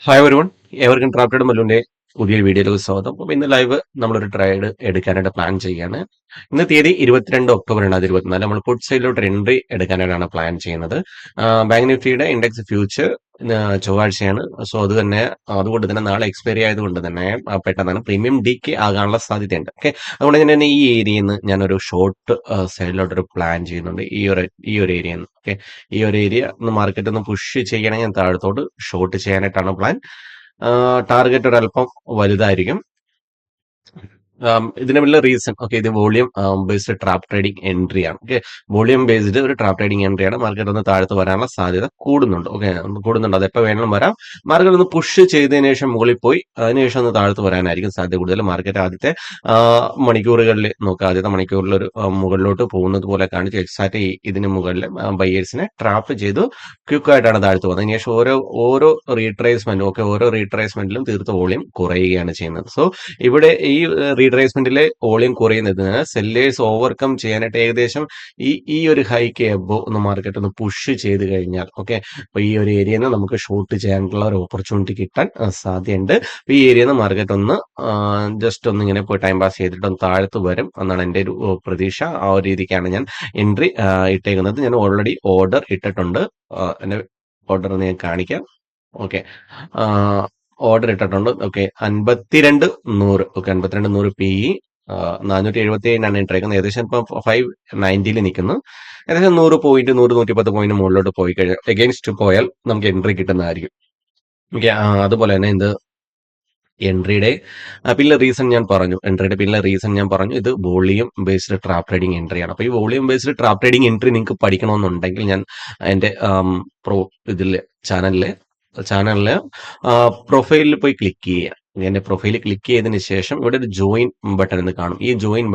Hi everyone, ഏവർക്കും drafted മല്ലുവിന്റെ പുതിയൊരു വീഡിയോയിലേക്ക് സ്വാഗതം. അപ്പോൾ ഇന്ന് ലൈവ് നമ്മളൊരു ട്രേഡ് എടുക്കാനായിട്ട് പ്ലാൻ ചെയ്യുകയാണ്. ഇന്ന് തീയതി 22 ഒക്ടോബർ 2024. നമ്മൾ പുട്ട് സൈഡിലോട്ട് എൻട്രി എടുക്കാനായിട്ടാണ് പ്ലാൻ ചെയ്യുന്നത്. ബാങ്ക് നിഫ്റ്റിയുടെ ഇൻഡെക്സ് ഫ്യൂച്ചർ ചൊവ്വാഴ്ചയാണ്. സോ അതുകൊണ്ട് തന്നെ നാളെ എക്സ്പയറി ആയതുകൊണ്ട് തന്നെ പെട്ടെന്നാണ് പ്രീമിയം ഡിക്ക് ആകാനുള്ള സാധ്യതയുണ്ട്. ഓക്കെ, അതുകൊണ്ട് തന്നെ ഈ ഏരിയയിൽ നിന്ന് ഞാനൊരു ഷോർട്ട് സൈഡിലോട്ടൊരു പ്ലാൻ ചെയ്യുന്നുണ്ട്. ഈ ഒരു ഏരിയയിൽ നിന്ന്. ഓക്കെ, ഈ ഒരു ഏരിയ ഒന്ന് മാർക്കറ്റ് ഒന്ന് പുഷ് ചെയ്യണമെങ്കിൽ ഞാൻ താഴത്തോട്ട് ഷോർട്ട് ചെയ്യാനായിട്ടാണ് പ്ലാൻ. ടാർഗറ്റ് ഒരല്പം വലുതായിരിക്കും. ഇതിന് വലിയ റീസൺ, ഓക്കെ, ഇത് volume based trap trading entry ആണ്. ഓക്കെ, വോളിയം ബേസ്ഡ് ഒരു ട്രാപ്പ് ട്രേഡിംഗ് എൻട്രി ആണ്. മാർക്കറ്റ് ഒന്ന് താഴത്ത് വരാനുള്ള സാധ്യത കൂടുന്നുണ്ട്. ഓക്കെ, കൂടുന്നുണ്ട്. അത് എപ്പോൾ വേണമെങ്കിലും വരാം. മാർക്കറ്റ് ഒന്ന് പുഷ് ചെയ്തതിനു ശേഷം മുകളിൽ പോയി അതിനുശേഷം ഒന്ന് താഴത്ത് വരാനായിരിക്കും സാധ്യത കൂടുതൽ. മാർക്കറ്റ് ആദ്യത്തെ മണിക്കൂറുകളിൽ നോക്കുക, ആദ്യത്തെ മണിക്കൂറിൽ ഒരു മുകളിലോട്ട് പോകുന്നത് പോലെ കാണിച്ച് എക്സാക്ട് ഇതിന് മുകളിൽ ബയേഴ്സിനെ ട്രാപ്പ് ചെയ്തു ക്വിക്കായിട്ടാണ് താഴ്ത്ത് പോകുന്നത്. അതിനുശേഷം ഓരോ റീട്രേസ്മെന്റും, ഓക്കെ, ഓരോ റീട്രേസ്മെന്റിലും തീർത്ത് വോളിയം കുറയുകയാണ് ചെയ്യുന്നത്. സോ ഇവിടെ ഈ റീട്രേസ്മെന്റിലെ വോളിയം കുറയുന്നതിന് സെല്ലേഴ്സ് ഓവർകം ചെയ്യാനായിട്ട് ഏകദേശം ഈ ഒരു ഹൈക്ക് എബോ ഒന്ന് മാർക്കറ്റ് ഒന്ന് പുഷ് ചെയ്ത് കഴിഞ്ഞാൽ, ഓക്കെ, അപ്പൊ ഈ ഒരു ഏരിയയിൽ നിന്ന് നമുക്ക് ഷോർട്ട് ചെയ്യാനുള്ള ഒരു ഓപ്പർച്യൂണിറ്റി കിട്ടാൻ സാധ്യതയുണ്ട്. അപ്പൊ ഈ ഏരിയയിൽ നിന്ന് മാർക്കറ്റ് ഒന്ന് ജസ്റ്റ് ഒന്ന് ഇങ്ങനെ പോയി ടൈം പാസ് ചെയ്തിട്ട് ഒന്ന് താഴത്ത് വരും എന്നാണ് എൻ്റെ ഒരു പ്രതീക്ഷ. ആ ഒരു രീതിക്കാണ് ഞാൻ എൻട്രി ഇട്ടേക്കുന്നത്. ഞാൻ ഓൾറെഡി ഓർഡർ ഇട്ടിട്ടുണ്ട്. എൻ്റെ ഓർഡർ ഞാൻ കാണിക്കാം. ഓക്കെ, ഓർഡർ ഇട്ടിട്ടുണ്ട്. ഓക്കെ, 5200. ഓക്കെ, 5200 PE 477 ഇട്ടേക്കുന്നത്. ഏകദേശം ഇപ്പൊ 590 നിൽക്കുന്നു. ഏകദേശം 100 പോയിന്റ് മുകളിലോട്ട് പോയി കഴിഞ്ഞാൽ എഗെയിൻസ്റ്റ് പോയാൽ നമുക്ക് എൻട്രി കിട്ടുന്നതായിരിക്കും. ഓക്കെ, അതുപോലെ തന്നെ ഇത് എൻട്രിയുടെ പിന്നെ റീസൺ ഞാൻ പറഞ്ഞു. ഇത് വോളിയം ബേസ്ഡ് ട്രാപ്പ് ട്രേഡിംഗ് എൻട്രിയാണ്. അപ്പൊ ഈ volume based trap trading entry നിങ്ങൾക്ക് പഠിക്കണമെന്നുണ്ടെങ്കിൽ ഞാൻ എൻ്റെ ചാനലിലെ പ്രൊഫൈലിൽ പോയി ക്ലിക്ക് ചെയ്യുക. എന്റെ പ്രൊഫൈലിൽ ക്ലിക്ക് ചെയ്തതിന് ശേഷം ഇവിടെ ഒരു ജോയിൻ ബട്ടൺ എന്ന് കാണും. ഈ ജോയിൻ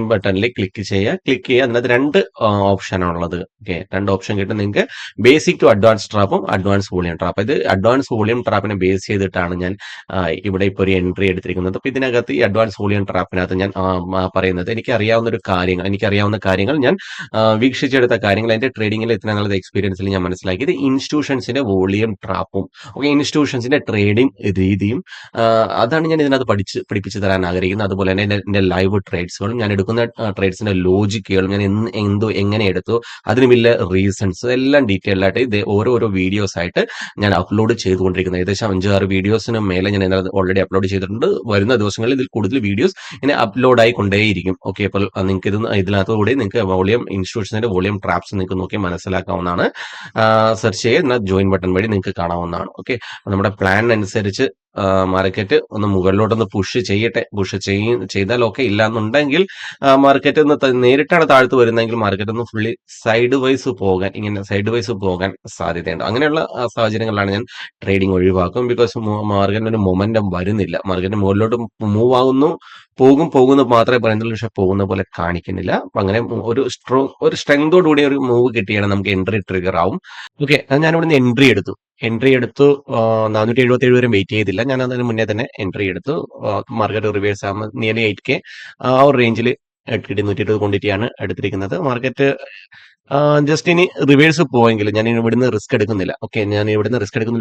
ബട്ടണിൽ ക്ലിക്ക് ചെയ്യുക. അതിനകത്ത് രണ്ട് ഓപ്ഷനാണുള്ളത്. ഓക്കെ, രണ്ട് ഓപ്ഷൻ കിട്ടും നിങ്ങൾക്ക്. ബേസിക് ടു അഡ്വാൻസ് ട്രാപ്പും അഡ്വാൻസ് വോളിയം ട്രാപ്പ്. ഇത് അഡ്വാൻസ് വോളിയം ട്രാപ്പിനെ ബേസ് ചെയ്തിട്ടാണ് ഞാൻ ഇവിടെ ഇപ്പോൾ ഒരു എൻട്രി എടുത്തിരിക്കുന്നത്. അപ്പൊ ഇതിനകത്ത് ഈ അഡ്വാൻസ് വോളിയം ട്രാപ്പിനകത്ത് ഞാൻ പറയുന്നത് എനിക്കറിയാവുന്ന കാര്യങ്ങൾ ഞാൻ വീക്ഷിച്ചെടുത്ത കാര്യങ്ങൾ എന്റെ ട്രേഡിംഗിൽ ഇത്ര നല്ല എക്സ്പീരിയൻസിൽ ഞാൻ മനസ്സിലാക്കിയത് ഇൻസ്റ്റിറ്റ്യൂഷൻസിന്റെ വോളിയം ട്രാപ്പും, ഓക്കെ, ഇൻസ്റ്റിറ്റ്യൂഷൻസിന്റെ ട്രേഡിംഗ് രീതിയും അതാണ് ഞാൻ ഇതിനകത്ത് പഠിപ്പിച്ചു തരാൻ ആഗ്രഹിക്കുന്നത്. അതുപോലെ തന്നെ എന്റെ ലൈവ് ട്രേഡ്സുകളും ഞാൻ എടുക്കുന്ന ട്രേഡ്സിന്റെ ലോജിക്കുകളും ഞാൻ എങ്ങനെ എടുത്തു, അതിന് വലിയ റീസൺസ് എല്ലാം ഡീറ്റെയിൽ ആയിട്ട് ഇത് ഓരോ വീഡിയോസ് ആയിട്ട് ഞാൻ അപ്ലോഡ് ചെയ്തുകൊണ്ടിരിക്കുന്നത്. ഏകദേശം 5-6 വീഡിയോസിന് മേലെ ഞാൻ ഓൾറെഡി അപ്ലോഡ് ചെയ്തിട്ടുണ്ട്. വരുന്ന ദിവസങ്ങളിൽ ഇതിൽ കൂടുതൽ വീഡിയോസ് ഇങ്ങനെ അപ്ലോഡ് ആയിക്കൊണ്ടേയിരിക്കും. ഓക്കെ, അപ്പോൾ നിങ്ങൾക്ക് ഇതിനകത്തുകൂടി നിങ്ങൾക്ക് വോളിയം ഇൻസ്റ്റിറ്റ്യൂഷൻസിന്റെ വോളിയം ട്രാപ്സ് നിങ്ങൾക്ക് നോക്കി മനസ്സിലാക്കാവുന്നതാണ്. സെർച്ച് ചെയ്യുന്ന ജോയിൻ ബട്ടൺ വഴി നിങ്ങൾക്ക് കാണാവുന്നതാണ്. ഓക്കെ, നമ്മുടെ പ്ലാൻ അനുസരിച്ച് മാർക്കറ്റ് ഒന്ന് മുകളിലോട്ടൊന്ന് പുഷ് ചെയ്താൽ ഓക്കെ. ഇല്ലാന്നുണ്ടെങ്കിൽ മാർക്കറ്റ് ഒന്ന് നേരിട്ടാണ് താഴ്ത്തു വരുന്നതെങ്കിൽ മാർക്കറ്റ് ഒന്ന് ഫുള്ളി സൈഡ് വൈസ് പോകാൻ സാധ്യതയുണ്ട്. അങ്ങനെയുള്ള സാഹചര്യങ്ങളിലാണ് ഞാൻ ട്രേഡിംഗ് ഒഴിവാക്കും. ബിക്കോസ് മാർക്കറ്റിന് ഒരു മൊമെന്റം വരുന്നില്ല. മാർക്കറ്റ് മുകളിലോട്ട് മൂവ് ആകുന്നു, പോകുന്നു മാത്രമേ പറയുന്നുള്ളൂ, പക്ഷെ പോകുന്ന പോലെ കാണിക്കുന്നില്ല. അപ്പൊ അങ്ങനെ ഒരു സ്ട്രെങ്തോട് കൂടി ഒരു മൂവ് കിട്ടിയാണ് നമുക്ക് എൻട്രി ട്രിഗർ ആവും. ഓക്കെ, ഞാനിവിടെ നിന്ന് എൻട്രി എടുത്തു 477 വരെ വെയിറ്റ് ചെയ്തില്ല. ഞാൻ അതിന് മുന്നേ തന്നെ എൻട്രി എടുത്തു. മാർക്കറ്റ് റിവേഴ്സ് ആകുമ്പോൾ നിയർലി 8K ആ ഒരു റേഞ്ചിൽ 820 120 ക്വാണ്ടിറ്റിയാണ് എടുത്തിരിക്കുന്നത്. മാർക്കറ്റ് ജസ്റ്റ് ഇനി റിവേഴ്സ് പോയെങ്കിൽ ഞാൻ ഇവിടുന്ന് റിസ്ക് എടുക്കുന്നില്ല.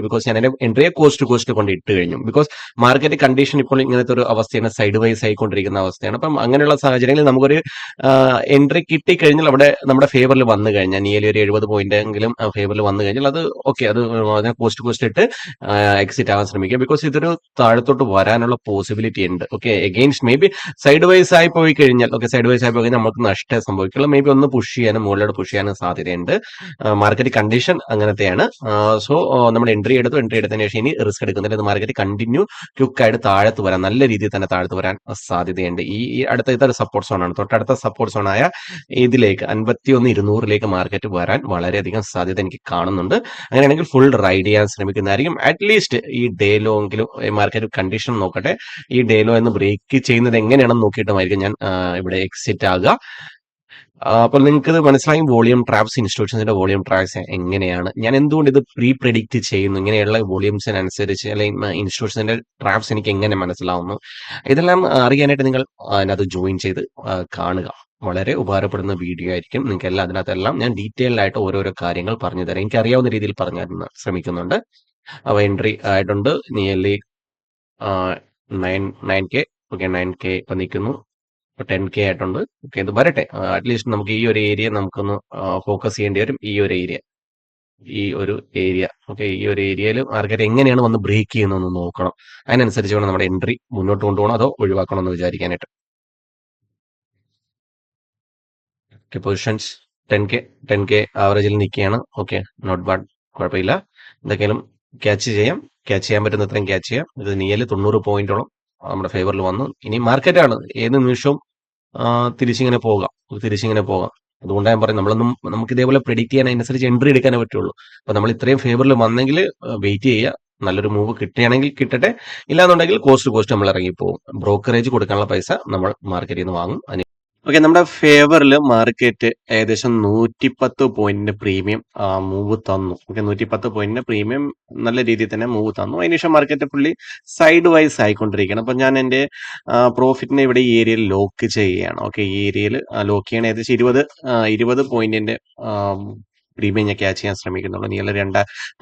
ബിക്കോസ് ഞാൻ എന്റെ എൻട്രിയെ കോസ്റ്റ് കൊണ്ട് ഇട്ട് കഴിഞ്ഞു. ബിക്കോസ് മാർക്കറ്റ് കണ്ടീഷൻ ഇപ്പോൾ ഇങ്ങനത്തെ ഒരു അവസ്ഥയാണ്, സൈഡ് വൈസ് ആയിക്കൊണ്ടിരിക്കുന്ന അവസ്ഥയാണ്. അപ്പം അങ്ങനെയുള്ള സാഹചര്യങ്ങളിൽ നമുക്കൊരു എൻട്രി കിട്ടിക്കഴിഞ്ഞാൽ അവിടെ നമ്മുടെ ഫേവറിൽ വന്നു കഴിഞ്ഞാൽ നിയർലി ഒരു 70 പോയിന്റ് എങ്കിലും ഫേവറിൽ വന്നു കഴിഞ്ഞാൽ അത് ഓക്കെ, അത് കോസ്റ്റ് ഇട്ട് എക്സിറ്റ് ആകാൻ ശ്രമിക്കുക. ബിക്കോസ് ഇതൊരു താഴത്തോട്ട് വരാനുള്ള പോസിബിലിറ്റി ഉണ്ട്. Okay, against maybe side wise ആയി പോയി കഴിഞ്ഞാൽ നമുക്ക് നഷ്ടം സംഭവിക്കുള്ളൂ. മേ ബി ഒന്ന് പുഷ് ചെയ്യാനും മുകളിലോട്ട് പുഷ് ചെയ്യാനും സാധ്യതയുണ്ട്. മാർക്കറ്റ് കണ്ടീഷൻ അങ്ങനത്തെയാണ്. സോ നമ്മൾ എൻട്രി എടുത്തതിന് ശേഷം ഇനി റിസ്ക് എടുക്കുന്നില്ല. ഇത് മാർക്കറ്റ് കണ്ടിന്യൂ ക്വിക്കായിട്ട് താഴത്ത് വരാൻ, നല്ല രീതിയിൽ തന്നെ താഴത്ത് വരാൻ സാധ്യതയുണ്ട്. ഈ ഇതൊരു സപ്പോർട്ട് സോൺ ആണ്. തൊട്ടടുത്ത സപ്പോർട്ട് സോൺ ആയ ഇതിലേക്ക് 51-200 മാർക്കറ്റ് വരാൻ വളരെയധികം സാധ്യത എനിക്ക് കാണുന്നുണ്ട്. അങ്ങനെയാണെങ്കിൽ ഫുൾ റൈഡ് ചെയ്യാൻ ശ്രമിക്കുന്നതായിരിക്കും. അറ്റ്ലീസ്റ്റ് ഈ ഡേ ലോ എങ്കിലും മാർക്കറ്റ് കണ്ടീഷൻ നോക്കട്ടെ. ഈ ഡേ ലോ എന്ന് ബ്രേക്ക് ചെയ്യുന്നത് എങ്ങനെയാണെന്ന് നോക്കിയിട്ടുമായിരിക്കും ഞാൻ ഇവിടെ എക്സിറ്റ് ആകുക. അപ്പോൾ നിങ്ങൾക്ക് ഇത് മനസ്സിലായും വോളിയം ട്രാപ്സ്, ഇൻസ്റ്റിറ്റ്യൂഷൻസിന്റെ വോളിയം ട്രാപ്സ് എങ്ങനെയാണ്, ഞാൻ എന്തുകൊണ്ട് ഇത് പ്രിഡിക്റ്റ് ചെയ്യുന്നു, ഇങ്ങനെയുള്ള വോളിയംസിനനുസരിച്ച് അല്ലെങ്കിൽ ഇൻസ്റ്റിറ്റ്യൂഷൻസിന്റെ ട്രാപ്സ് എനിക്ക് എങ്ങനെ മനസ്സിലാവുന്നു, ഇതെല്ലാം അറിയാനായിട്ട് നിങ്ങൾ അതിനകത്ത് ജോയിൻ ചെയ്ത് കാണുക. വളരെ ഉപകാരപ്പെടുന്ന വീഡിയോ ആയിരിക്കും. നിങ്ങൾക്ക് എല്ലാം അതിനകത്തെല്ലാം ഞാൻ ഡീറ്റെയിൽഡ് ആയിട്ട് ഓരോരോ കാര്യങ്ങൾ പറഞ്ഞു തരാം. എനിക്ക് അറിയാവുന്ന രീതിയിൽ പറഞ്ഞു തരുന്ന ശ്രമിക്കുന്നുണ്ട്. അവ എൻട്രി ആയിട്ടുണ്ട് നിയർലി 9K. ഓക്കെ, 9K ഇപ്പൊ നിൽക്കുന്നു. 10K ആയിട്ടുണ്ട്. ഓക്കെ, ഇത് വരട്ടെ. അറ്റ്ലീസ്റ്റ് നമുക്ക് ഈ ഒരു ഏരിയ നമുക്കൊന്ന് ഫോക്കസ് ചെയ്യേണ്ടി വരും. ഈ ഒരു ഏരിയ ഓക്കെ, ഈ ഒരു ഏരിയയിൽ മാർക്കറ്റ് എങ്ങനെയാണ് വന്ന് ബ്രേക്ക് ചെയ്യുന്നതെന്ന് നോക്കണം. അതിനനുസരിച്ച് വേണം നമ്മുടെ എൻട്രി മുന്നോട്ട് കൊണ്ടുപോകണം അതോ ഒഴിവാക്കണം എന്ന് വിചാരിക്കാനായിട്ട്. ഓക്കെ, പൊസിഷൻസ് 10K 10K ആവറേജിൽ നിൽക്കുകയാണ്. ഓക്കെ, നോട്ട് ബാഡ്, കുഴപ്പമില്ല. എന്തൊക്കെയാലും ക്യാച്ച് ചെയ്യാൻ പറ്റുന്ന അത്രയും ക്യാച്ച് ചെയ്യാം. ഇത് നിയർലി 90 പോയിന്റോളം നമ്മുടെ ഫേവറിൽ വന്നു. ഇനി മാർക്കറ്റാണ്, ഏത് നിമിഷവും ആ, തിരിച്ചിങ്ങനെ പോകാം. അതുകൊണ്ടാണ് ഞാൻ പറയും, നമുക്ക് ഇതേപോലെ പ്രെഡിക്റ്റ് ചെയ്യാൻ അതിനനുസരിച്ച് എൻട്രി എടുക്കാനേ പറ്റുള്ളൂ. അപ്പൊ നമ്മൾ ഇത്രയും ഫേവറിൽ വന്നെങ്കിൽ വെയിറ്റ് ചെയ്യുക. നല്ലൊരു മൂവ് കിട്ടുകയാണെങ്കിൽ കിട്ടട്ടെ, ഇല്ലാന്നുണ്ടെങ്കിൽ കോസ്റ്റ് നമ്മൾ ഇറങ്ങിപ്പോകും. ബ്രോക്കറേജ് കൊടുക്കാനുള്ള പൈസ നമ്മൾ മാർക്കറ്റിൽ നിന്ന് വാങ്ങും. ഓക്കെ, നമ്മുടെ ഫേവറിൽ മാർക്കറ്റ് ഏകദേശം 110 പോയിന്റിന്റെ പ്രീമിയം മൂവ് തന്നു. ഓക്കെ, 110 പോയിന്റിന്റെ പ്രീമിയം നല്ല രീതിയിൽ തന്നെ മൂവ് തന്നു. അതിനുശേഷം മാർക്കറ്റ് പുള്ളി സൈഡ് വൈസ് ആയിക്കൊണ്ടിരിക്കുകയാണ്. അപ്പൊ ഞാൻ എന്റെ പ്രോഫിറ്റിനെ ഇവിടെ ഈ ഏരിയയിൽ ലോക്ക് ചെയ്യുകയാണ്. ഓക്കെ, ഈ ഏരിയയിൽ ലോക്ക് ചെയ്യണം. ഏകദേശം 20 പോയിന്റിന്റെ പ്രീമിയം ഞാൻ ക്യാച്ച് ചെയ്യാൻ ശ്രമിക്കുന്നുള്ളൂ. നീ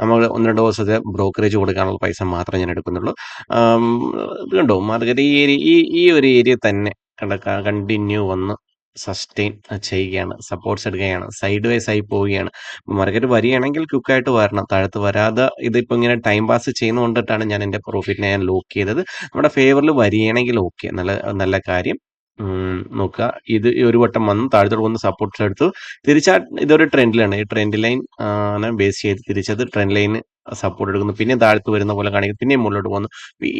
നമ്മൾ 1-2 ദിവസത്തെ ബ്രോക്കറേജ് കൊടുക്കാനുള്ള പൈസ മാത്രമേ ഞാൻ എടുക്കുന്നുള്ളൂ. ഇത് കണ്ടോ, മാർക്കറ്റ് ഈ ഒരു ഏരിയ തന്നെ കണ്ടിന്യൂ വന്ന് സസ്റ്റെയിൻ ചെയ്യുകയാണ്, സപ്പോർട്ട്സ് എടുക്കുകയാണ്, സൈഡ് വൈസ് ആയി പോവുകയാണ്. മാർക്കറ്റ് വരികയാണെങ്കിൽ ക്വിക്കായിട്ട് വരണം, താഴത്ത് വരാതെ ഇതിപ്പോ ഇങ്ങനെ ടൈം പാസ് ചെയ്യുന്നതുകൊണ്ടിട്ടാണ് ഞാൻ എന്റെ പ്രോഫിറ്റിനെ ഞാൻ ലോക്ക് ചെയ്തത്. നമ്മുടെ ഫേവറിൽ വരികയാണെങ്കിൽ ഓക്കെ, നല്ല നല്ല കാര്യം. നോക്കുക, ഇത് ഒരു വട്ടം വന്ന് താഴത്തോട്ട് വന്ന് സപ്പോർട്ട്സ് എടുത്തു, തിരിച്ചാ ഇതൊരു ട്രെൻഡിലാണ്. ഈ ട്രെൻഡ് ലൈൻ ബേസ് ചെയ്ത് തിരിച്ചത് ട്രെൻഡ് ലൈന് സപ്പോർട്ട് എടുക്കുന്നു, പിന്നെ താഴത്ത് വരുന്ന പോലെ കാണിക്കും, പിന്നെയും മുകളിലോട്ട് പോകുന്നു.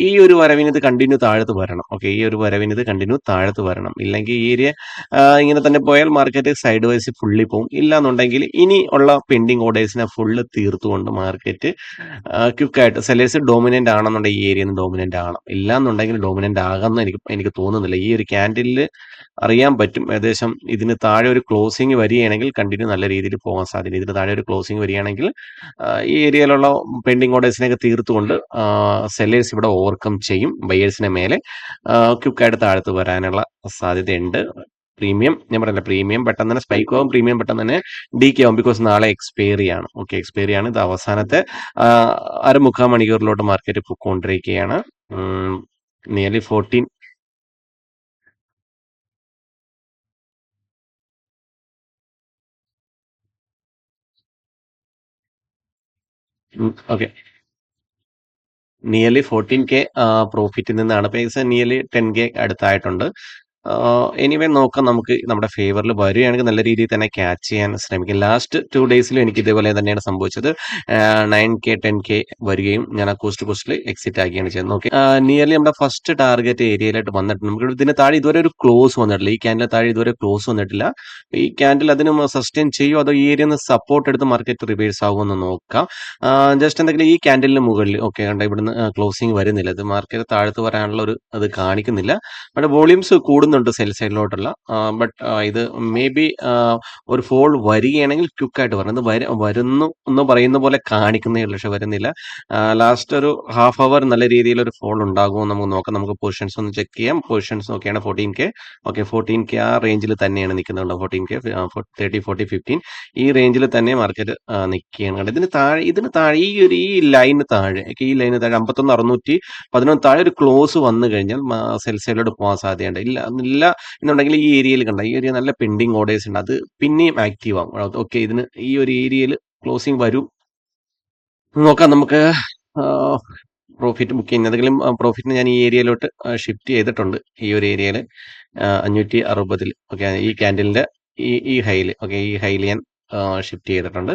ഈ ഒരു വരവിന് ഇത് കണ്ടിന്യൂ താഴത്ത് വരണം. ഓക്കെ, ഈ ഒരു വരവിന് ഇത് കണ്ടിന്യൂ താഴത്ത് വരണം. ഇല്ലെങ്കിൽ ഈ ഏരിയ ഇങ്ങനെ തന്നെ പോയാൽ മാർക്കറ്റ് സൈഡ് വൈസ് ഫുള്ളി പോകും. ഇല്ലാന്നുണ്ടെങ്കിൽ ഇനി ഉള്ള പെൻഡിങ് ഓർഡേഴ്സിനെ ഫുള്ള് തീർത്തുകൊണ്ട് മാർക്കറ്റ് ക്വിക്കായിട്ട് സെല്ലേഴ്സ് ഡോമിനന്റ് ആണെന്നുണ്ടെങ്കിൽ ഈ ഏരിയ ഡോമിനന്റ് ആണ്. ഇല്ലാന്നുണ്ടെങ്കിൽ ഡോമിനന്റ് ആകാമെന്ന് എനിക്ക് തോന്നുന്നില്ല. ഈ ഒരു ക്യാൻഡിലിൽ അറിയാൻ പറ്റും. ഏകദേശം ഇതിന് താഴെ ഒരു ക്ലോസിംഗ് വരികയാണെങ്കിൽ കണ്ടിന്യൂ നല്ല രീതിയിൽ പോകാൻ സാധ്യത. ഇതിന് താഴെ ഒരു ക്ലോസിംഗ് വരികയാണെങ്കിൽ ഈ ഏരിയയിലുള്ള പെൻഡിങ് ഓർഡേഴ്സിനെയൊക്കെ തീർത്തുകൊണ്ട് സെല്ലേഴ്സ് ഇവിടെ ഓവർകം ചെയ്യും. ബയേഴ്സിനെ മേലെ ക്വിക്കായിട്ട് താഴത്ത് വരാനുള്ള സാധ്യതയുണ്ട്. ഞാൻ പറഞ്ഞില്ല, പ്രീമിയം പെട്ടെന്ന് തന്നെ സ്പൈക്ക് ആവും, പ്രീമിയം പെട്ടെന്ന് തന്നെ ഡീക്കെ ആവും. ബിക്കോസ് നാളെ എക്സ്പയറി ആണ്. ഓക്കെ, എക്സ്പയറി ആണ്. ഇത് അവസാനത്തെ 1/4 മണിക്കൂറിലോട്ട് മാർക്കറ്റ് പൊക്കോണ്ടിരിക്കുകയാണ്. നിയർലി 14. ഓക്കെ, നിയർലി 14K പ്രോഫിറ്റിൽ നിന്നാണ്. പൈസ നിയർലി 10K അടുത്തായിട്ടുണ്ട്. എനിവേ നോക്കാം, നമുക്ക് നമ്മുടെ ഫേവറിൽ വരികയാണെങ്കിൽ നല്ല രീതിയിൽ തന്നെ ക്യാച്ച് ചെയ്യാൻ ശ്രമിക്കും. ലാസ്റ്റ് 2 ഡേയ്സിലും എനിക്ക് ഇതേപോലെ തന്നെയാണ് സംഭവിച്ചത്. 9K 10K വരികയും ഞാൻ ആ കോസ്റ്റിൽ എക്സിറ്റ് ആക്കുകയാണ് ചെയ്യുന്നത്. ഓക്കെ, നിയർലി നമ്മുടെ ഫസ്റ്റ് ടാർഗറ്റ് ഏരിയയിലായിട്ട് വന്നിട്ടുണ്ട്. നമുക്ക് ഇതിന് താഴെ ഇതുവരെ ഒരു ക്ലോസ് വന്നിട്ടില്ല. ഈ ക്യാൻഡിൽ താഴെ ഇതുവരെ ക്ലോസ് വന്നിട്ടില്ല. ഈ ക്യാൻഡിൽ അതിന് സസ്റ്റെയിൻ ചെയ്യുമോ അതോ ഈ ഏരിയ സപ്പോർട്ട് എടുത്ത് മാർക്കറ്റ് റിവേഴ്സ് ആകുമെന്ന് നോക്കാം. ജസ്റ്റ് എന്തെങ്കിലും ഈ ക്യാൻഡിലിന് മുകളിൽ ഓക്കെ കണ്ട ഇവിടുന്ന് ക്ലോസിംഗ് വരുന്നില്ല. ഇത് മാർക്കറ്റ് താഴത്ത് വരാനുള്ള ഒരു അത് കാണിക്കുന്നില്ല. ബട്ട് വോളിയൂംസ് കൂടുന്നുണ്ട് സെൽ സൈഡിലോട്ടുള്ള. ബട്ട് ഇത് മേ ബി ഒരു ഫോൾ വരികയാണെങ്കിൽ ക്വിക്കായിട്ട് വരണം. ഇത് വരുന്നു എന്ന് പറയുന്ന പോലെ കാണിക്കുന്നേ ഉള്ളൂ, പക്ഷെ വരുന്നില്ല. ലാസ്റ്റ് ഒരു ഹാഫ് അവർ നല്ല രീതിയിൽ ഒരു ഫോൾ ഉണ്ടാകുമോ നമുക്ക് നോക്കാം. നമുക്ക് പൊസിഷൻസ് ഒന്ന് ചെക്ക് ചെയ്യാം. പൊസിഷൻസ് നോക്കിയാണ് 14K. ഓക്കെ, 14K ആ റേഞ്ചിൽ തന്നെയാണ് നിൽക്കുന്നുണ്ട്. 14K 30 40 15 ഈ റേഞ്ചിൽ തന്നെ മാർക്കറ്റ് നിൽക്കുകയാണ്. ഇതിന് താഴെ ഈ ലൈന് താഴെ 51,611 താഴെ ഒരു ക്ലോസ് വന്നു കഴിഞ്ഞാൽ സെൽ സൈഡിലോട്ട് പോകാൻ സാധ്യതയുണ്ട്. ഇല്ല എന്നുണ്ടെങ്കിൽ ഈ ഏരിയയിൽ കണ്ട ഈ ഏരിയ നല്ല പെൻഡിങ് ഓർഡേഴ്സ് ഉണ്ട്, അത് പിന്നെയും ആക്റ്റീവ് ആവും. ഓക്കെ, ഇതിന് ഈ ഒരു ഏരിയയിൽ ക്ലോസിംഗ് വരും. നോക്കാം നമുക്ക് പ്രോഫിറ്റ് ബുക്ക് ചെയ്യുന്നതെങ്കിലും പ്രോഫിറ്റിന് ഞാൻ ഈ ഏരിയയിലോട്ട് ഷിഫ്റ്റ് ചെയ്തിട്ടുണ്ട്. ഈ ഒരു ഏരിയയിൽ 560. ഓക്കെ, ഈ ക്യാൻഡിലിന്റെ ഈ ഹൈയിൽ ഓക്കെ, ഈ ഹൈയിൽ ഞാൻ ഷിഫ്റ്റ് ചെയ്തിട്ടുണ്ട്.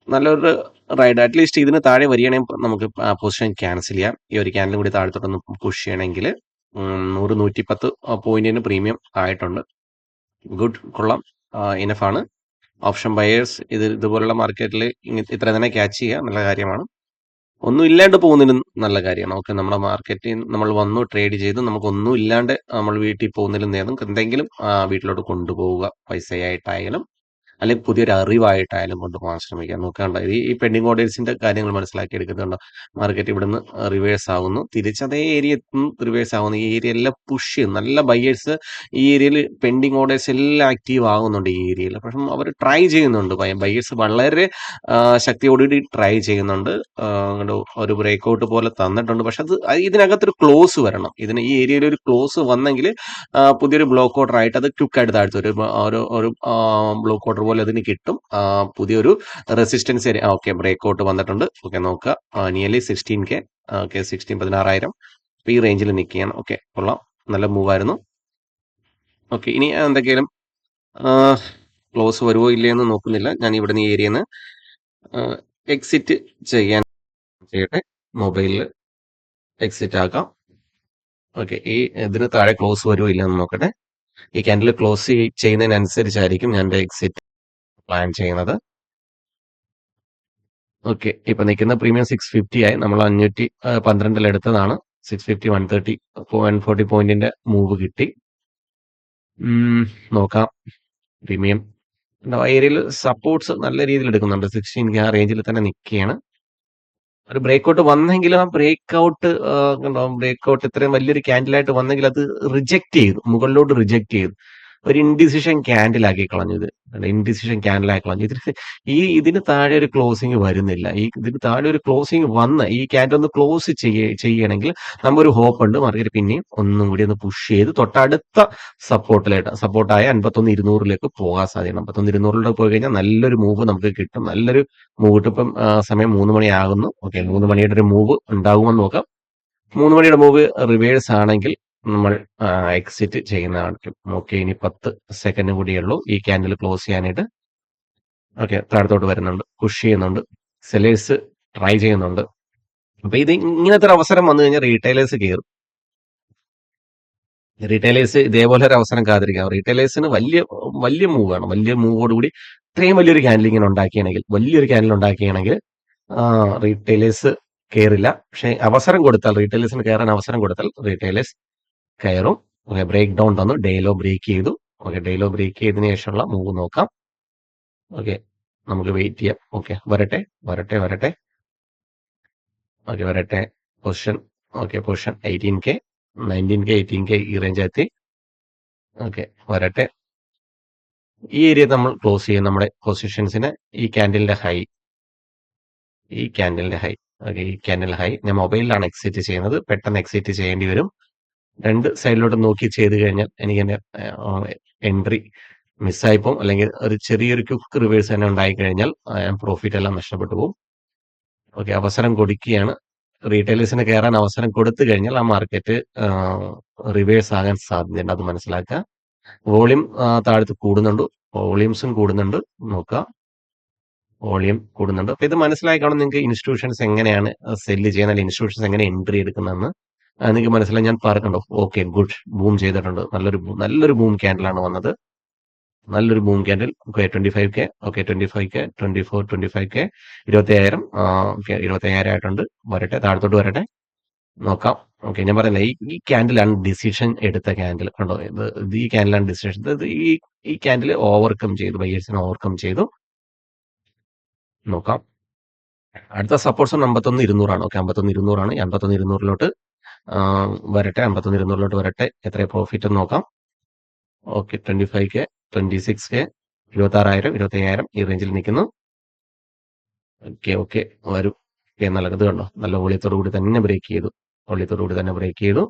നല്ലൊരു റൈഡ്. അറ്റ്ലീസ്റ്റ് ഇതിന് താഴെ വരികയാണെങ്കിൽ നമുക്ക് പൊസിഷൻ ക്യാൻസൽ ചെയ്യാം. ഈ ഒരു ക്യാൻഡിലും കൂടി താഴത്തോട്ടൊന്ന് പുഷ് ചെയ്യണമെങ്കിൽ 100-110 പോയിന്റിന് പ്രീമിയം ആയിട്ടുണ്ട്. ഗുഡ്, കൊള്ളാം, ഇനഫാണ്. ഓപ്ഷൻ ബയേഴ്സ് ഇതുപോലുള്ള മാർക്കറ്റിൽ ഇത്ര തന്നെ ക്യാച്ച് ചെയ്യുക നല്ല കാര്യമാണ്. ഒന്നും ഇല്ലാണ്ട് പോകുന്നതിനും നല്ല കാര്യമാണ്. ഓക്കെ, നമ്മുടെ മാർക്കറ്റിൽ നമ്മൾ വന്നു ട്രേഡ് ചെയ്ത് നമുക്കൊന്നും ഇല്ലാണ്ട് നമ്മൾ വീട്ടിൽ പോകുന്നതിലും നേരം എന്തെങ്കിലും വീട്ടിലോട്ട് കൊണ്ടുപോവുക, പൈസയായിട്ടായാലും അല്ലെങ്കിൽ പുതിയൊരു അറിവായിട്ടായാലും കൊണ്ടുപോകാൻ ശ്രമിക്കാം. നോക്കാണ്ട ഈ പെൻഡിങ് ഓർഡേഴ്സിന്റെ കാര്യങ്ങൾ മനസ്സിലാക്കി എടുക്കുന്നുണ്ടോ? മാർക്കറ്റ് ഇവിടുന്ന് റിവേഴ്സ് ആവുന്നു. തിരിച്ച് അതേ ഏരിയയിൽ റിവേഴ്സ് ആവുന്നു. ഈ ഏരിയ എല്ലാം പുഷ് ചെയ്യും. നല്ല ബയേഴ്സ് ഈ ഏരിയയിൽ പെൻഡിങ് ഓർഡേഴ്സ് എല്ലാം ആക്റ്റീവ് ആകുന്നുണ്ട് ഈ ഏരിയയിൽ. പക്ഷെ അവർ ട്രൈ ചെയ്യുന്നുണ്ട്. ബയേഴ്സ് വളരെ ശക്തിയോടുകൂടി ട്രൈ ചെയ്യുന്നുണ്ട്. അങ്ങോട്ട് ഒരു ബ്രേക്ക് ഔട്ട് പോലെ തന്നിട്ടുണ്ട്. പക്ഷെ ഇതിനകത്തൊരു ക്ലോസ് വരണം. ഈ ഏരിയയിൽ ഒരു ക്ലോസ് വന്നെങ്കിൽ പുതിയൊരു ബ്ലോക്ക് ഓർഡർ ആയിട്ട് അത് ക്വിക്കായിട്ട് താഴ്ത്തു വരും. ഒരു ബ്ലോക്ക് ഓർഡർ പോലെ അതിന് കിട്ടും. പുതിയൊരു resistance area. Okay, break out വന്നിട്ടുണ്ട്. ഓക്കെ, നോക്കുക. Nearly 16K. ഓക്കെ, 16,16,000 ഈ റേഞ്ചിൽ നിൽക്കുകയാണ്. ഓക്കെ, കൊള്ളാം. നല്ല മൂവ് ആയിരുന്നു. ഓക്കെ, ഇനി എന്തെങ്കിലും ക്ലോസ് വരുമോ ഇല്ലയെന്ന് നോക്കുന്നില്ല. ഞാൻ ഇവിടെ നിന്ന് ഈ ഏരിയയിൽ നിന്ന് എക്സിറ്റ് ചെയ്യട്ടെ. മൊബൈലിൽ എക്സിറ്റ് ആക്കാം. ഓക്കെ, ഈ ഇതിന് താഴെ ക്ലോസ് വരുമോ ഇല്ലയെന്ന് നോക്കട്ടെ. ഈ ക്യാൻഡിൽ ക്ലോസ് ചെയ്യുന്നതിനനുസരിച്ചായിരിക്കും ഞാൻ എൻ്റെ എക്സിറ്റ് പ്ലാൻ ചെയ്യുന്നത്. ഓക്കെ, ഇപ്പൊ നിൽക്കുന്ന പ്രീമിയം 650 ആയി. നമ്മൾ 512 എടുത്തതാണ്. 650 130 140 പോയിന്റിന്റെ മൂവ് കിട്ടി. നോക്കാം. പ്രീമിയം ഏരിയയിൽ സപ്പോർട്ട്സ് നല്ല രീതിയിൽ എടുക്കുന്നുണ്ട്. 16K ആ റേഞ്ചിൽ തന്നെ നിൽക്കുകയാണ്. ഒരു ബ്രേക്ക് ഔട്ട് വന്നെങ്കിലും ആ ബ്രേക്ക് ഔട്ട് ഇത്രയും വലിയൊരു ക്യാൻഡിലായിട്ട് വന്നെങ്കിൽ അത് റിജക്ട് ചെയ്തു, മുകളിലോട്ട് റിജക്ട് ചെയ്തു. ഒരു ഇൻഡിസിഷൻ ക്യാൻഡിലാക്കി കളഞ്ഞു. ഇൻഡിസിഷൻ ക്യാൻഡിലാക്കി കളഞ്ഞു. ഇതിന് താഴെ ഒരു ക്ലോസിംഗ് വരുന്നില്ല. ഇതിന് താഴെ ഒരു ക്ലോസിംഗ് വന്ന് ഈ ക്യാൻഡിൽ ഒന്ന് ക്ലോസ് ചെയ്യണമെങ്കിൽ നമുക്കൊരു ഹോപ്പ് ഉണ്ട്. മാർക്കറ്റ് പിന്നെയും ഒന്നും കൂടി ഒന്ന് പുഷ് ചെയ്ത് തൊട്ടടുത്ത സപ്പോർട്ടായ 51,200 പോകാൻ സാധ്യത. 51,200 പോയി കഴിഞ്ഞാൽ നല്ലൊരു മൂവ് നമുക്ക് കിട്ടും. നല്ലൊരു മൂവ് കിട്ടും. ഇപ്പം സമയം 3 മണിയാകുന്നു. ഓക്കെ, 3 മണിയുടെ ഒരു മൂവ് ഉണ്ടാകുമെന്ന് നോക്കാം. 3 മണിയുടെ മൂവ് റിവേഴ്സ് ആണെങ്കിൽ നമ്മൾ എക്സിറ്റ് ചെയ്യുന്നതായിരിക്കും. ഓക്കെ, ഇനി 10 സെക്കൻഡ് കൂടിയേ ഉള്ളൂ ഈ ക്യാൻഡിൽ ക്ലോസ് ചെയ്യാനായിട്ട്. ഓക്കെ, താഴത്തോട്ട് വരുന്നുണ്ട്, പുഷ് ചെയ്യുന്നുണ്ട്, സെല്ലേഴ്സ് ട്രൈ ചെയ്യുന്നുണ്ട്. അപ്പൊ ഇങ്ങനത്തെ ഒരു അവസരം വന്നു കഴിഞ്ഞാൽ റീറ്റെയിലേഴ്സ് കയറും. റീറ്റെയിലേഴ്സ് ഇതേപോലെ ഒരു അവസരം കാത്തിരിക്കാം. റീറ്റെയിലേഴ്സിന് വലിയ വലിയ മൂവ് വേണം. വലിയ മൂവോടുകൂടി ഇത്രയും വലിയൊരു ക്യാൻഡിൽ ഇങ്ങനെ ഉണ്ടാക്കുകയാണെങ്കിൽ, വലിയൊരു ക്യാൻഡിൽ ഉണ്ടാക്കുകയാണെങ്കിൽ റീറ്റെയിലേഴ്സ് കയറില്ല. പക്ഷെ അവസരം കൊടുത്താൽ, റീറ്റെയിലേഴ്സിന് കയറാൻ അവസരം കൊടുത്താൽ റീറ്റെയിലേഴ്സ് കയറും. ഓക്കെ, ബ്രേക്ക് ഡൗൺ തന്നു, ഡെയിലോ ബ്രേക്ക് ചെയ്തു. ഓക്കെ, ഡെയിലോ ബ്രേക്ക് ചെയ്തതിനു ശേഷമുള്ള മൂവ് നോക്കാം. ഓക്കെ, നമുക്ക് വെയിറ്റ് ചെയ്യാം. ഓക്കെ, വരട്ടെ വരട്ടെ വരട്ടെ. ഓക്കെ, വരട്ടെ. Position. Okay, position 18K 19K 18K ഈ റേഞ്ച് എത്തി. ഓക്കെ, വരട്ടെ. ഈ ഏരിയ നമ്മൾ ക്ലോസ് ചെയ്യും നമ്മുടെ പൊസിഷൻസിന്. ഈ ക്യാൻഡിലിന്റെ ഹൈ, ഈ ക്യാൻഡിലിന്റെ ഹൈ. ഓക്കെ, ഈ ക്യാൻഡിൽ ഹൈ ഞാൻ മൊബൈലിലാണ് എക്സിറ്റ് ചെയ്യുന്നത്. പെട്ടെന്ന് എക്സിറ്റ് ചെയ്യേണ്ടി വരും. രണ്ട് സൈഡിലോട്ട് നോക്കി ചെയ്ത് കഴിഞ്ഞാൽ എനിക്ക് എൻ്റെ എൻട്രി മിസ്സായിപ്പോവും. അല്ലെങ്കിൽ ഒരു ചെറിയൊരു ക്വിക്ക് റിവേഴ്സ് തന്നെ ഉണ്ടായിക്കഴിഞ്ഞാൽ പ്രോഫിറ്റ് എല്ലാം നഷ്ടപ്പെട്ടു പോകും. ഓക്കെ, അവസരം കൊടുക്കുകയാണ്. റീറ്റെയിലേഴ്സിന് കയറാൻ അവസരം കൊടുത്തു കഴിഞ്ഞാൽ ആ മാർക്കറ്റ് റിവേഴ്സ് ആകാൻ സാധ്യതയുണ്ട്. അത് മനസ്സിലാക്കുക. വോളിയം താഴത്ത് കൂടുന്നുണ്ട്, വോളിയംസും കൂടുന്നുണ്ട്. നോക്കുക, വോളിയം കൂടുന്നുണ്ട്. അപ്പൊ ഇത് മനസ്സിലാക്കണം നിങ്ങൾക്ക് ഇൻസ്റ്റിറ്റ്യൂഷൻസ് എങ്ങനെയാണ് സെല്ല് ചെയ്യുന്നത്, അല്ലെങ്കിൽ ഇൻസ്റ്റിറ്റ്യൂഷൻസ് എങ്ങനെ എൻട്രി എടുക്കുന്നതെന്ന് നിങ്ങൾക്ക് മനസ്സിലായി. ഞാൻ പറഞ്ഞിട്ടുണ്ടോ? ഓക്കെ, ഗുഡ്, ബൂം ചെയ്തിട്ടുണ്ട്. നല്ലൊരു ബൂം ക്യാൻഡിലാണ് വന്നത്. നല്ലൊരു boom candle. Okay, 25K. Okay, 25K 24 25K 25,000. Okay, 25,000 ആയിട്ടുണ്ട്. വരട്ടെ, താഴത്തോട്ട് വരട്ടെ, നോക്കാം. ഓക്കെ, ഞാൻ പറയുന്നത് ഈ ക്യാൻഡിലാണ് ഡിസിഷൻ എടുത്ത ക്യാൻഡിൽ. കണ്ടോ, ഈ ക്യാൻഡിലാണ് ഡിസിഷൻ. ഈ ക്യാൻഡിൽ ഓവർകം ചെയ്തു, ബയേഴ്സിനെ ഓവർകം ചെയ്തു. നോക്കാം. അടുത്ത സപ്പോർട്ട്സ് 51,200 ഓക്കെ, 51,200 51,200 വരട്ടെ. 51,200 വരട്ടെ. എത്ര പ്രോഫിറ്റ് എന്ന് നോക്കാം. ഓക്കെ, 25K 26K 26,000 25,000 ഈ റേഞ്ചിൽ നിൽക്കുന്നു. ഓക്കെ, ഓക്കെ, വരും. ഓക്കെ, നല്ലത് കണ്ടോ, നല്ല വോളിയത്തോടു കൂടി തന്നെ ബ്രേക്ക് ചെയ്തു. ബ്രേക്ക് ചെയ്തു.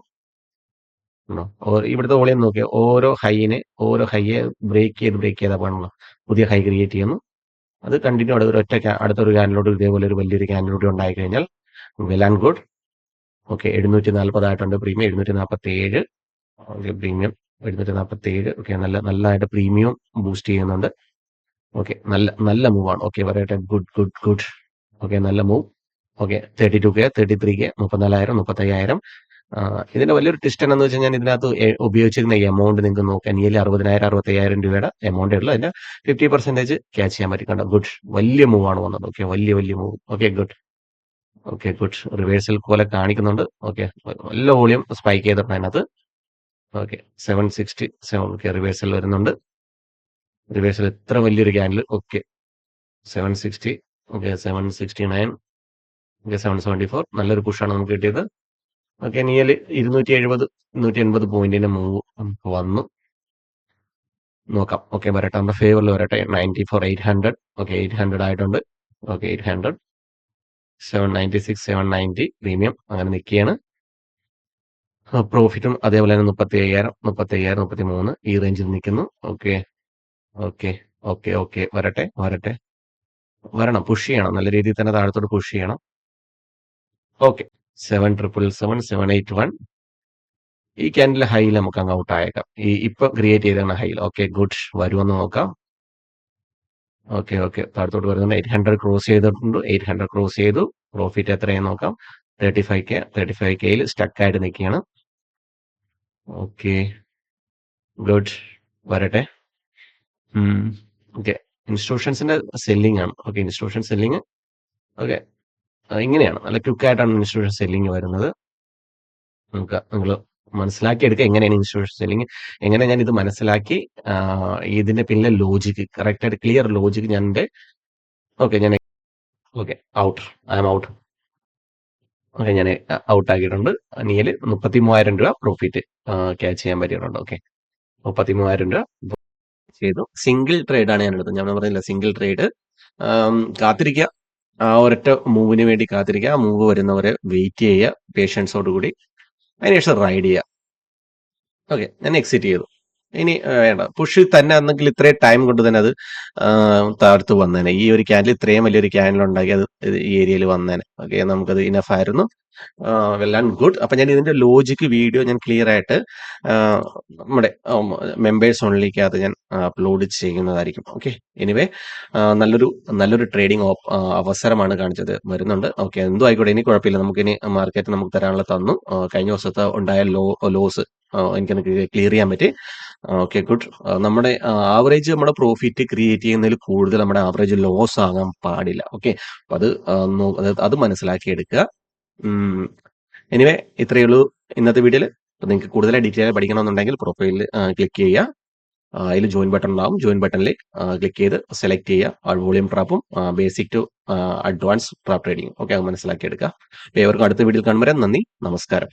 ഇവിടുത്തെ വോളിയം നോക്കിയാൽ ഓരോ ഹൈയെ ബ്രേക്ക് ചെയ്താൽ വേണമല്ലോ പുതിയ ഹൈ ക്രിയേറ്റ് ചെയ്യുന്നു. അത് കണ്ടിന്യൂ അടുത്തൊരു ക്യാൻഡിലോട്ട് ഇതേപോലെ ഒരു വലിയൊരു ക്യാൻഡിലോട്ട് ഉണ്ടായി കഴിഞ്ഞാൽ വെൽ ആൻഡ് ഗുഡ്. ഓക്കെ, 740 ആയിട്ടുണ്ട് പ്രീമിയം. 747. Okay, premium 747. ഓക്കെ, നല്ലതായിട്ട് പ്രീമിയം ബൂസ്റ്റ് ചെയ്യുന്നുണ്ട്. ഓക്കെ, നല്ല മൂവാണ്. ഓക്കെ, വരട്ടെ. Good good good. ഓക്കെ, നല്ല മൂവ്. Okay, 32K 33K 34,000 35,000. ഇതിന്റെ വലിയൊരു ട്വിസ്റ്റ് എന്ന് വെച്ചാൽ ഞാൻ ഇതിനകത്ത് ഉപയോഗിച്ചിരുന്ന എമൗണ്ട് നിങ്ങൾക്ക് നോക്കാം. നിയർലി 60,000 65,000 രൂപയുടെ എമൗണ്ടേ ഉള്ളൂ. അതിന്റെ 50% ക്യാച്ച് ചെയ്യാൻ പറ്റി. കണ്ടോ, ഗുഡ്, വലിയ മൂവാണ് വന്നത്. ഓക്കെ, വലിയ move. Okay, good. Okay, good. Reversal പോലെ കാണിക്കുന്നുണ്ട്. ഓക്കെ, നല്ല വോളിയം സ്പൈക്ക് ചെയ്തിട്ടുണ്ട് അതിനകത്ത്. ഓക്കെ, 767. ഓക്കെ, റിവേഴ്സൽ വരുന്നുണ്ട്. റിവേഴ്സൽ എത്ര വലിയൊരു ക്യാൻഡിൽ. Okay 760, okay 769, okay 774. നല്ലൊരു പുഷാണ് നമുക്ക് കിട്ടിയത്. ഓക്കെ നിയർലി 280 പോയിന്റിന്റെ മൂവ് നമുക്ക് വന്നു. നോക്കാം. ഓക്കെ വരട്ടെ, നമ്മുടെ ഫേവറിൽ വരട്ടെ. 94,800. ഓക്കെ 800 ആയിട്ടുണ്ട്. ഓക്കെ 800, 796, 790 പ്രീമിയം അങ്ങനെ നിൽക്കുകയാണ്. പ്രോഫിറ്റും അതേപോലെ തന്നെ 35,000, 33 ഈ റേഞ്ചിൽ നിൽക്കുന്നു. ഓക്കെ ഓക്കെ ഓക്കെ ഓക്കെ വരട്ടെ വരട്ടെ വരണം, പുഷ് ചെയ്യണം, നല്ല രീതിയിൽ തന്നെ താഴത്തോട്ട് പുഷ് ചെയ്യണം. ഓക്കെ 7,777, 781 ഈ ക്യാൻഡിൽ ഹൈയിൽ നമുക്ക് അങ്ങ് ഔട്ട് ആയേക്കാം. ഈ ഇപ്പൊ ക്രിയേറ്റ് ചെയ്താണ് ഹൈയിൽ. ഓക്കെ ഗുഡ്, വരുമെന്ന് നോക്കാം. ഓക്കെ ഓക്കെ താഴത്തോട്ട് വരുന്നുണ്ട്. 800 ക്രോസ് ചെയ്തിട്ടുണ്ട്. 800 ക്രോസ് ചെയ്തു. പ്രോഫിറ്റ് എത്രയാണെന്ന് നോക്കാം. 35K. 35Kയിൽ സ്റ്റക്ക് നിൽക്കുകയാണ്. ഓക്കെ ഗുഡ്, വരട്ടെ. ഓക്കെ ഇൻസ്റ്റിറ്റ്യൂഷൻസിന്റെ സെല്ലിംഗ് ആണ്. Okay institution selling. ഓക്കെ ഇങ്ങനെയാണ്, നല്ല ക്വിക്കായിട്ടാണ് ഇൻസ്റ്റിറ്റ്യൂഷൻ സെല്ലിംഗ് വരുന്നത്. നമുക്ക് നിങ്ങൾ മനസ്സിലാക്കി എടുക്കുക എങ്ങനെയാണ് ഇൻസ്റ്റിറ്റ്യൂഷൻ സെല്ലിംഗ്, എങ്ങനെ ഞാൻ ഇത് മനസ്സിലാക്കി ഇതിന്റെ പിന്നിലെ ലോജിക്ക് കറക്റ്റായിട്ട് ക്ലിയർ ലോജിക്ക് ഞാൻ ഓക്കെ ഞാൻ okay out, I am out. Okay ഞാൻ ഔട്ട് ആക്കിയിട്ടുണ്ട്. നിയല് 33,000 രൂപ പ്രോഫിറ്റ് ക്യാച്ച് ചെയ്യാൻ പറ്റിയിട്ടുണ്ട്. ഓക്കെ 33,000 രൂപ ചെയ്തു. സിംഗിൾ ട്രേഡ് ആണ് ഞാൻ എടുത്തത്. ഞാൻ പറഞ്ഞില്ല സിംഗിൾ ട്രേഡ്. കാത്തിരിക്കുക, ആ ഒരൊറ്റ മൂവിന് വേണ്ടി കാത്തിരിക്കുക. ആ മൂവ് വരുന്നവരെ വെയിറ്റ് ചെയ്യുക പേഷ്യൻസോട് കൂടി. അതിനുശേഷം റൈഡ് ചെയ്യുക. ഓക്കെ ഞാൻ എക്സിറ്റ് ചെയ്തു. ഇനി വേണ്ട പുഷ് തന്നെ അന്നെങ്കിൽ ഇത്രയും ടൈം കൊണ്ട് തന്നെ അത് താഴ്ത്തു വന്നേനെ. ഈ ഒരു ക്യാൻഡിൽ ഇത്രയും വലിയൊരു ക്യാൻഡിൽ ഉണ്ടാക്കി അത് ഈ ഏരിയയിൽ വന്നേനെ. ഓക്കെ നമുക്കത് ഇനഫ് ആയിരുന്നു. Well and good. അപ്പൊ ഞാൻ ഇതിന്റെ ലോജിക്ക് വീഡിയോ ഞാൻ ക്ലിയർ ആയിട്ട് നമ്മുടെ മെമ്പേഴ്സ് ഓൺലിക്കകത്ത് ഞാൻ അപ്ലോഡ് ചെയ്യുന്നതായിരിക്കും. ഓക്കെ എനിവേ നല്ലൊരു ട്രേഡിംഗ് അവസരമാണ് കാണിച്ചത്, വരുന്നുണ്ട്. ഓക്കെ എന്തോ ആയിക്കോട്ടെ, ഇനി കുഴപ്പമില്ല. നമുക്കിനി മാർക്കറ്റ് നമുക്ക് തരാനുള്ള തന്നു. കഴിഞ്ഞ ദിവസത്തെ ഉണ്ടായ ലോസ് എനിക്കൊന്ന് ക്ലിയർ ചെയ്യാൻ പറ്റി. Okay good. നമ്മുടെ ആവറേജ് നമ്മുടെ പ്രോഫിറ്റ് ക്രിയേറ്റ് ചെയ്യുന്നതിൽ കൂടുതൽ നമ്മുടെ ആവറേജ് ലോസ് ആകാൻ പാടില്ല. ഓക്കെ അപ്പൊ അത് മനസ്സിലാക്കി എടുക്കുക. എനിവേ ഇത്രയേ ഉള്ളൂ ഇന്നത്തെ വീഡിയോയിൽ. അപ്പൊ നിങ്ങൾക്ക് കൂടുതൽ ഡീറ്റെയിൽ പഠിക്കണമെന്നുണ്ടെങ്കിൽ പ്രൊഫൈലിൽ ക്ലിക്ക് ചെയ്യുക. അതിൽ ജോയിൻ ബട്ടൺ ഉണ്ടാവും. ജോയിൻ ബട്ടണിൽ ക്ലിക്ക് ചെയ്ത് സെലക്ട് ചെയ്യുക വോളിയം ട്രാപ്പും basic to advance trap trading. Okay അത് മനസ്സിലാക്കി എടുക്കുക. അപ്പൊ ഏവർക്കും അടുത്ത വീഡിയോയിൽ കാണുമ്പോൾ നന്ദി, നമസ്കാരം.